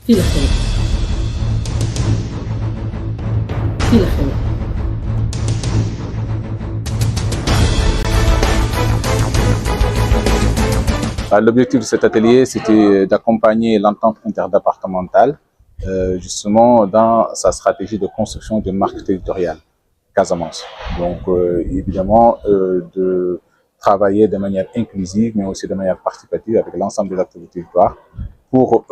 Filafel. Filafel. L'objectif de cet atelier, c'était d'accompagner l'entente interdépartementale justement dans sa stratégie de construction d'une marque territoriale, Casamance. Donc évidemment de travailler de manière inclusive, mais aussi de manière participative avec l'ensemble des acteurs du territoire pour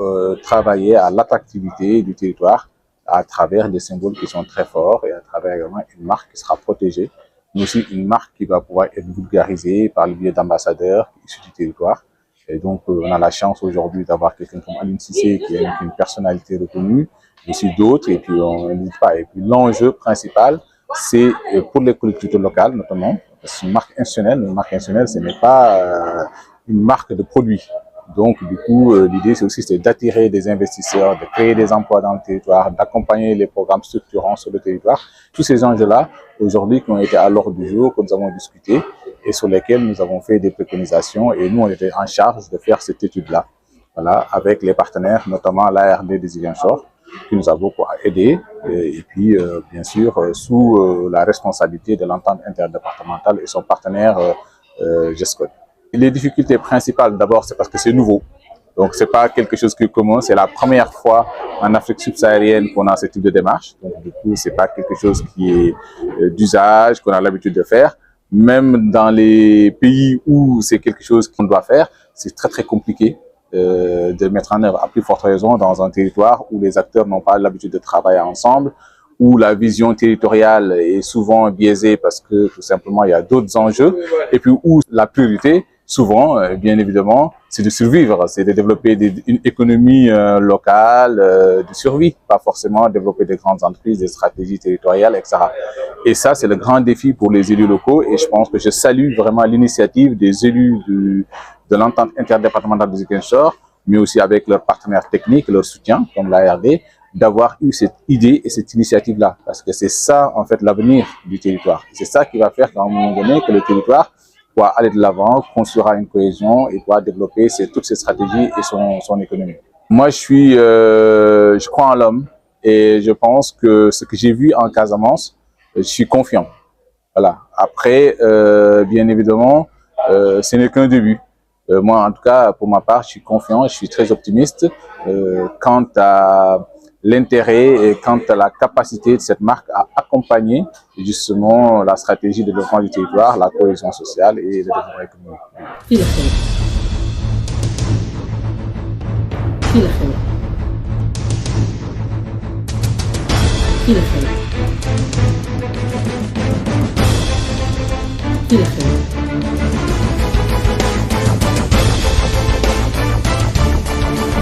travailler à l'attractivité du territoire à travers des symboles qui sont très forts et à travers également une marque qui sera protégée, mais aussi une marque qui va pouvoir être vulgarisée par le biais d'ambassadeurs issus du territoire. Et donc, on a la chance aujourd'hui d'avoir quelqu'un comme Aline Cissé, qui est une personnalité reconnue, mais aussi d'autres, et puis on n'hésite pas. Et puis l'enjeu principal, c'est pour les collectivités locales, notamment, c'est une marque institutionnelle. Une marque institutionnelle, ce n'est pas une marque de produit. Donc, du coup, l'idée, c'est aussi d'attirer des investisseurs, de créer des emplois dans le territoire, d'accompagner les programmes structurants sur le territoire. Tous ces enjeux-là, aujourd'hui, qui ont été à l'ordre du jour, que nous avons discuté, et sur lesquels nous avons fait des préconisations, et nous, on était en charge de faire cette étude-là, voilà, avec les partenaires, notamment l'ARD des Ziguinchor, qui nous a beaucoup aidé, et puis, bien sûr, sous la responsabilité de l'entente interdépartementale et son partenaire GESCOD. Les difficultés principales, d'abord, c'est parce que c'est nouveau. Donc, c'est pas quelque chose qui est commun. C'est la première fois en Afrique subsaharienne qu'on a ce type de démarche. Donc, du coup, c'est pas quelque chose qui est d'usage, qu'on a l'habitude de faire. Même dans les pays où c'est quelque chose qu'on doit faire, c'est très, très compliqué de mettre en œuvre, à plus forte raison, dans un territoire où les acteurs n'ont pas l'habitude de travailler ensemble, où la vision territoriale est souvent biaisée parce que, tout simplement, il y a d'autres enjeux. Et puis, où la priorité, souvent, bien évidemment, c'est de survivre, c'est de développer une économie locale de survie, pas forcément développer des grandes entreprises, des stratégies territoriales, etc. Et ça, c'est le grand défi pour les élus locaux, et je pense que je salue vraiment l'initiative des élus de l'entente interdépartementale des Ziguinchor, mais aussi avec leurs partenaires techniques, leur soutien, comme l'ARD, d'avoir eu cette idée et cette initiative-là, parce que c'est ça, en fait, l'avenir du territoire. C'est ça qui va faire qu'à un moment donné, que le territoire pourra aller de l'avant, construira une cohésion et pourra développer toutes ses stratégies et son économie. Moi, je crois en l'homme, et je pense que ce que j'ai vu en Casamance, je suis confiant. Voilà. Après, bien évidemment, ce n'est qu'un début. Moi, en tout cas, pour ma part, je suis confiant, je suis très optimiste quant à l'intérêt et quant à la capacité de cette marque à accompagner justement la stratégie de développement du territoire, la cohésion sociale et le développement économique. Filafel. Filafel. Filafel. Filafel.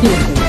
Filafel.